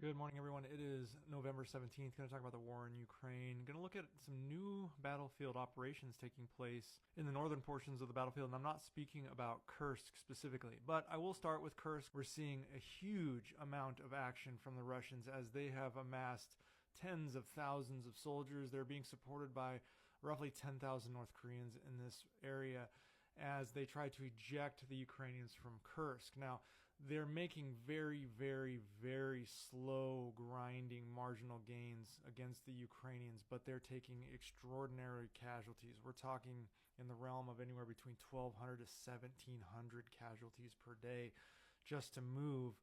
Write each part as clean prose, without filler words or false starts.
Good morning, everyone. It is November 17th. Going to talk about the war in Ukraine. Going to look at some new battlefield operations taking place in the northern portions of the battlefield. And I'm not speaking about Kursk specifically, but I will start with Kursk. We're seeing a huge amount of action from the Russians as they have amassed tens of thousands of soldiers. They're being supported by roughly 10,000 North Koreans in this area as they try to eject the Ukrainians from Kursk. Now, they're making very, very, very slow, grinding marginal gains against the Ukrainians, but they're taking extraordinary casualties. We're talking in the realm of anywhere between 1,200 to 1,700 casualties per day just to move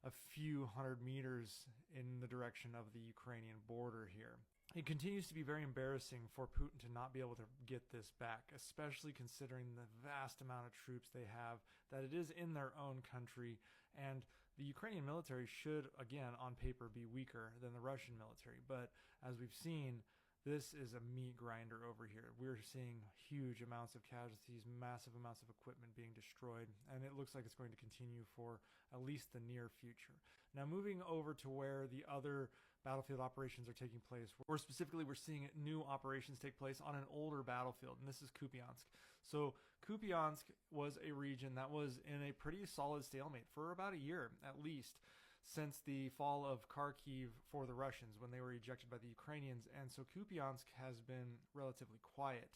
a few hundred meters in the direction of the Ukrainian border here. It continues to be very embarrassing for Putin to not be able to get this back, especially considering the vast amount of troops they have, that it is in their own country, and the Ukrainian military should, again, on paper, be weaker than the Russian military. But as we've seen, this is a meat grinder over here. We're seeing huge amounts of casualties, massive amounts of equipment being destroyed, and it looks like it's going to continue for at least the near future. Now, moving over to where the other battlefield operations are taking place, where specifically we're seeing new operations take place on an older battlefield, and this is Kupiansk. So Kupiansk was a region that was in a pretty solid stalemate for about a year at least, since the fall of Kharkiv for the Russians when they were ejected by the Ukrainians. And so Kupiansk has been relatively quiet.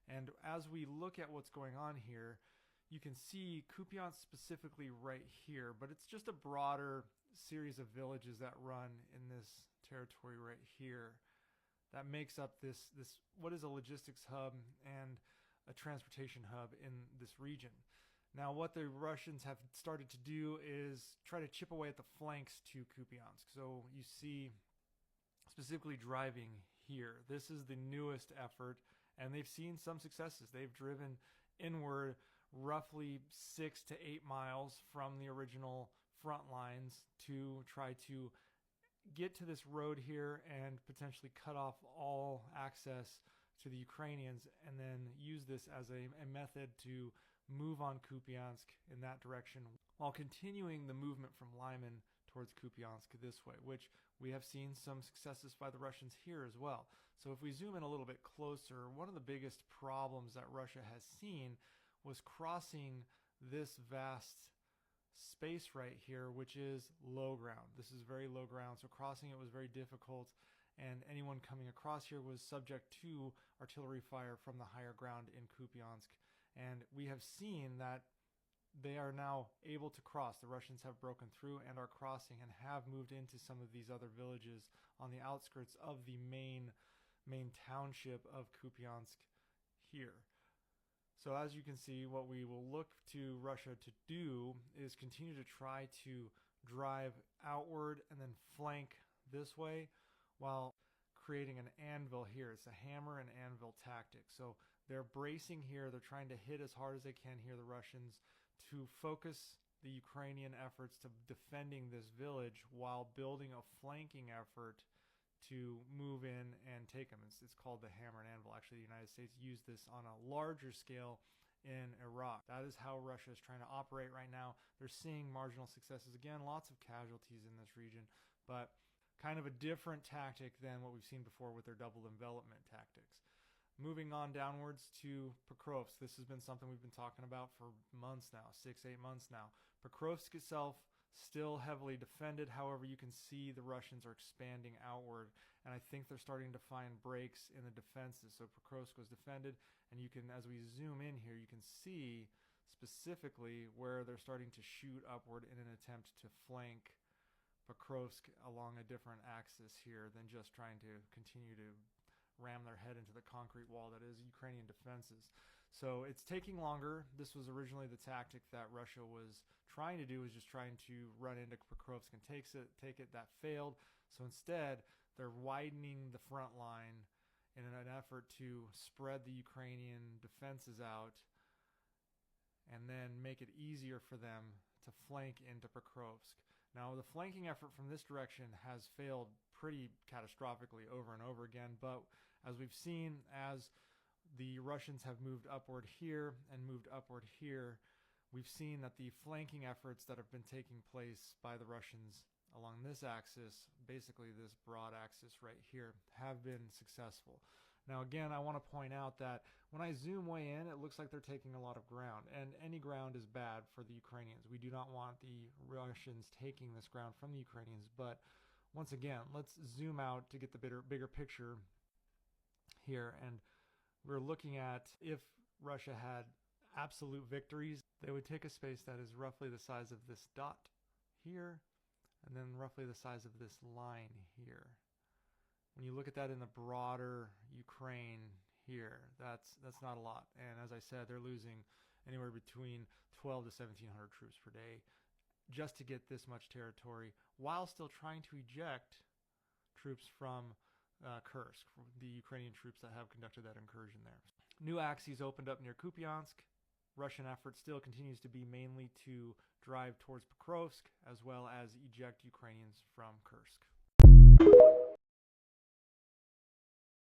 And as we look at what's going on here, you can see Kupiansk specifically right here, but it's just a broader series of villages that run in this territory right here that makes up this what is a logistics hub and a transportation hub in this region. Now, what the Russians have started to do is try to chip away at the flanks to Kupiansk. So you see specifically driving here. This is the newest effort, and they've seen some successes. They've driven inward roughly 6 to 8 miles from the original front lines to try to get to this road here and potentially cut off all access to the Ukrainians, and then use this as a method to move on Kupiansk in that direction while continuing the movement from Lyman towards Kupiansk this way, which we have seen some successes by the Russians here as well. So if we zoom in a little bit closer, one of the biggest problems that Russia has seen was crossing this vast space right here, which is low ground. This is very low ground, so crossing it was very difficult, and anyone coming across here was subject to artillery fire from the higher ground in Kupiansk. And we have seen that they are now able to cross. The Russians have broken through and are crossing and have moved into some of these other villages on the outskirts of the main township of Kupiansk here. So as you can see, what we will look to Russia to do is continue to try to drive outward and then flank this way while creating an anvil here. It's a hammer and anvil tactic. So they're bracing here. They're trying to hit as hard as they can here, the Russians, to focus the Ukrainian efforts to defending this village while building a flanking effort to move in and take them. It's called the hammer and anvil. Actually, the United States used this on a larger scale in Iraq. That is how Russia is trying to operate right now. They're seeing marginal successes. Again, lots of casualties in this region, but kind of a different tactic than what we've seen before with their double envelopment tactics. Moving on downwards to Pokrovsk. This has been something we've been talking about for months now, 6-8 months now. Pokrovsk itself still heavily defended. However, you can see the Russians are expanding outward, and I think they're starting to find breaks in the defenses. So Pokrovsk was defended, and you can, as we zoom in here, you can see specifically where they're starting to shoot upward in an attempt to flank Pokrovsk along a different axis here than just trying to continue to ram their head into the concrete wall that is Ukrainian defenses. So it's taking longer. This was originally the tactic that Russia was trying to do, was just trying to run into Pokrovsk and take it. That failed. So instead, they're widening the front line in an effort to spread the Ukrainian defenses out and then make it easier for them to flank into Pokrovsk. Now, the flanking effort from this direction has failed pretty catastrophically over and over again, but as we've seen, as the Russians have moved upward here and moved upward here, we've seen that the flanking efforts that have been taking place by the Russians along this axis, basically this broad axis right here, have been successful. Now again, I want to point out that when I zoom way in, it looks like they're taking a lot of ground, and any ground is bad for the Ukrainians. We do not want the Russians taking this ground from the Ukrainians, but once again, let's zoom out to get the bigger picture here, and we're looking at if Russia had absolute victories, they would take a space that is roughly the size of this dot here, and then roughly the size of this line here. When you look at that in the broader Ukraine here, that's not a lot. And as I said, they're losing anywhere between 12 to 1,700 troops per day just to get this much territory, while still trying to eject troops from Kursk, the Ukrainian troops that have conducted that incursion there. New axes opened up near Kupiansk. Russian effort still continues to be mainly to drive towards Pokrovsk, as well as eject Ukrainians from Kursk.